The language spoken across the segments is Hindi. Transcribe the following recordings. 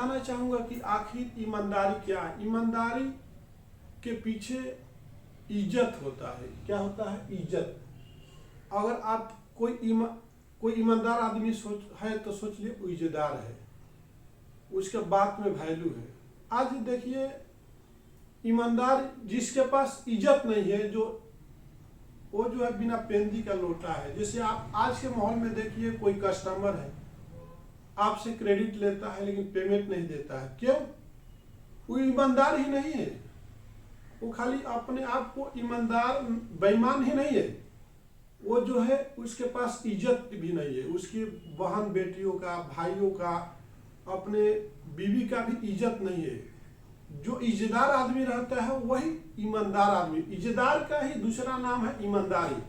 बताना चाहूँगा कि आखिर ईमानदारी क्या है। ईमानदारी के पीछे इज्जत होता है। क्या होता है? इज्जत। अगर आप कोई ईमानदार आदमी है तो सोच लिए वो इज्जतदार है, उसके बात में वैल्यू है। आज देखिए, ईमानदार जिसके पास इज्जत नहीं है, वो जो है बिना पेंदी का लोटा है। जैसे आप आज के माहौल में देखिए, कोई कस्टमर है आपसे क्रेडिट लेता है लेकिन पेमेंट नहीं देता है। क्यों? वो ईमानदार ही नहीं है। वो खाली अपने आप को ईमानदार, बेईमान ही नहीं है, वो जो है उसके पास इज्जत भी नहीं है। उसकी बहन बेटियों का, भाइयों का, अपने बीवी का भी इज्जत नहीं है। जो इज्जतदार आदमी रहता है वही ईमानदार आदमी। इज्जतदार का ही दूसरा नाम है ईमानदारी।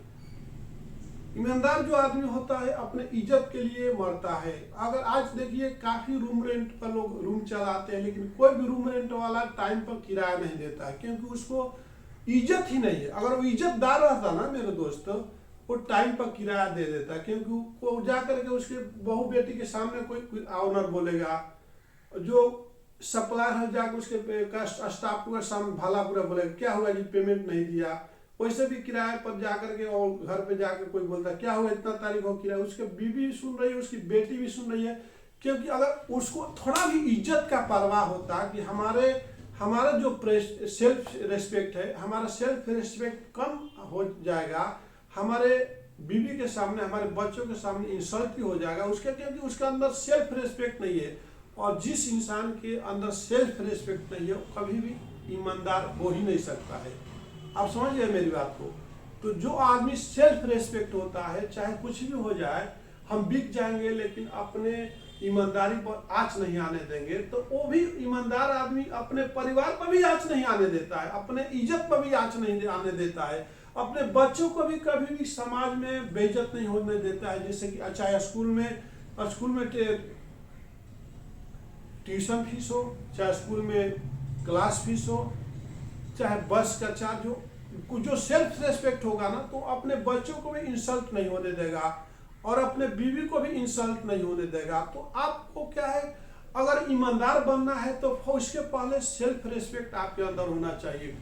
ईमानदार जो आदमी होता है अपने इज्जत के लिए मरता है। अगर आज देखिए, काफी रूम रेंट पर लोग रूम चलाते हैं, लेकिन कोई भी रूम रेंट वाला टाइम पर किराया नहीं देता है, क्योंकि उसको इज्जत ही नहीं है। अगर वो इज्जतदार रहता ना मेरे दोस्त, वो टाइम पर किराया दे देता है, क्योंकि वो जाकर के उसके बहू बेटी के सामने कोई ऑनर बोलेगा, जो सप्लायर है जाकर उसके स्टाफ के सामने भला बुरा बोलेगा, क्या हुआ जी पेमेंट नहीं दिया। वैसे भी किराए पर जाकर के और घर पे जाकर कोई बोलता है क्या हुआ इतना तारीख हो किराया, उसके बीवी भी सुन रही है, उसकी बेटी भी सुन रही है। क्योंकि अगर उसको थोड़ा भी इज्जत का परवाह होता कि हमारा जो सेल्फ रेस्पेक्ट है, हमारा सेल्फ रेस्पेक्ट कम हो जाएगा, हमारे बीवी के सामने, हमारे बच्चों के सामने इंसल्ट भी हो जाएगा उसके, क्योंकि उसके अंदर सेल्फ रेस्पेक्ट नहीं है। और जिस इंसान के अंदर सेल्फ रेस्पेक्ट नहीं है वो कभी भी ईमानदार हो ही नहीं सकता है। आप समझ गए मेरी बात को? तो जो आदमी सेल्फ रेस्पेक्ट होता है, चाहे कुछ भी हो जाए, हम बिक जाएंगे लेकिन अपने ईमानदारी पर आँच नहीं आने देंगे, तो वो भी ईमानदार आदमी अपने परिवार पर भी आँच नहीं आने देता है, अपने इज्जत पर भी आँच नहीं आने देता है, अपने बच्चों को भी कभी भी समाज में बेइज्जत नहीं होने देता है। जैसे कि चाहे स्कूल में ट्यूशन फीस हो, चाहे स्कूल में क्लास फीस हो, चाहे बस का चार्ज हो, जो सेल्फ रेस्पेक्ट होगा ना, तो अपने बच्चों को भी इंसल्ट नहीं होने देगा और अपने बीवी को भी इंसल्ट नहीं होने देगा। तो आपको क्या है, अगर ईमानदार बनना है तो उसके पहले सेल्फ रेस्पेक्ट आपके अंदर होना चाहिए।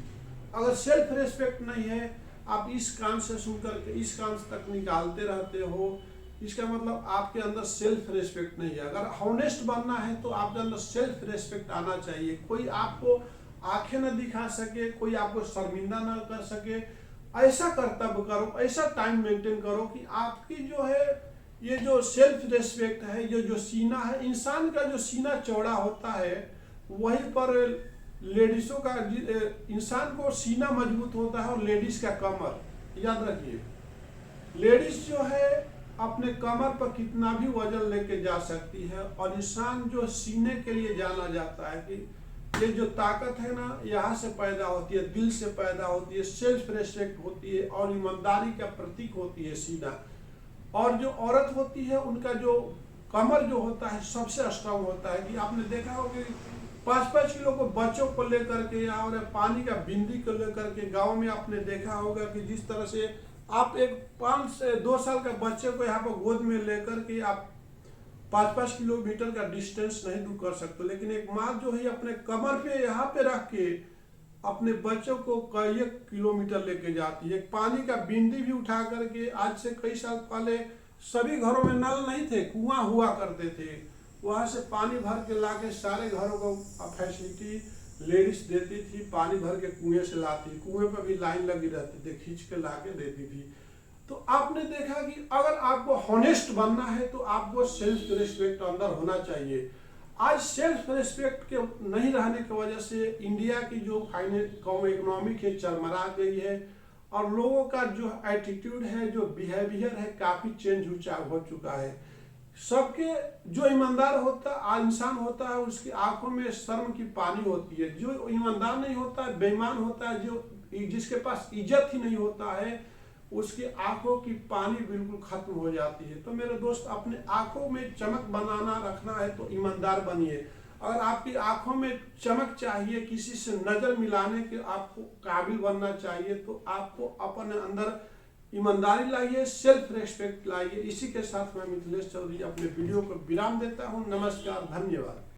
अगर सेल्फ रेस्पेक्ट नहीं है, आप इस कान से सुनकर के इस कान तक निकालते रहते हो, इसका मतलब आपके अंदर सेल्फ रेस्पेक्ट नहीं है। अगर हॉनेस्ट बनना है तो आपके अंदर सेल्फ रेस्पेक्ट आना चाहिए। कोई आपको आंखें न दिखा सके, कोई आपको शर्मिंदा न कर सके, ऐसा कर्तव्य करो, ऐसा टाइम मेंटेन करो कि आपकी जो है ये जो सेल्फ रेस्पेक्ट है, ये जो सीना है, इंसान का जो सीना चौड़ा होता है वहीं पर लेडीजों का, इंसान को सीना मजबूत होता है और लेडीज का कमर। याद रखिए, लेडीज जो है अपने कमर पर कितना भी वजन लेके जा सकती है, और इंसान जो सीने के लिए जाना जाता है कि ये जो ताकत है ना, यहाँ से पैदा होती है, दिल से पैदा होती है, सेल्फ रेस्पेक्ट होती है और ईमानदारी का प्रतीक होती है सीना। और जो औरत होती है उनका जो कमर जो होता है सबसे स्ट्रांग होता है। कि आपने देखा होगा कि 5-5 किलो को बच्चों को लेकर के, और पानी का बिंदी को लेकर के गाँव में आपने देखा होगा कि जिस तरह से आप एक 5 से 2 साल का बच्चे को यहाँ पर गोद में लेकर के आप 5-5 किलोमीटर का डिस्टेंस नहीं दूर कर सकते, लेकिन एक माँ जो है अपने कमर पे यहाँ पे रख के अपने बच्चों को कई किलोमीटर लेके जाती है। पानी का बिंदी भी उठा करके, आज से कई साल पहले सभी घरों में नल नहीं थे, कुआं हुआ करते थे, वहां से पानी भर के लाके सारे घरों को फैसिलिटी लेडीज देती थी, पानी भर के कुएं से लाती, कुएं पर भी लाइन लगी रहती थी, खींच के लाके देती थी। तो आपने देखा कि अगर आपको हॉनेस्ट बनना है तो आपको सेल्फ रेस्पेक्ट अंदर होना चाहिए। आज सेल्फ रेस्पेक्ट के नहीं रहने की वजह से इंडिया की जो इकोनॉमिक है चरमरा गई है, और लोगों का जो एटीट्यूड है, जो बिहेवियर है, काफी चेंज हो चुका है। सबके जो ईमानदार होता इंसान होता है उसकी आंखों में शर्म की पानी होती है। जो ईमानदार नहीं होता है, बेईमान होता है, जो जिसके पास इज्जत ही नहीं होता है, उसकी आंखों की पानी बिल्कुल खत्म हो जाती है। तो मेरे दोस्त, अपने आंखों में चमक बनाना रखना है तो ईमानदार बनिए। अगर आपकी आंखों में चमक चाहिए, किसी से नजर मिलाने के आपको काबिल बनना चाहिए, तो आपको अपने अंदर ईमानदारी लाइए, सेल्फ रेस्पेक्ट लाइए। इसी के साथ मैं मिथिलेश चौधरी अपने वीडियो को विराम देता हूँ। नमस्कार, धन्यवाद।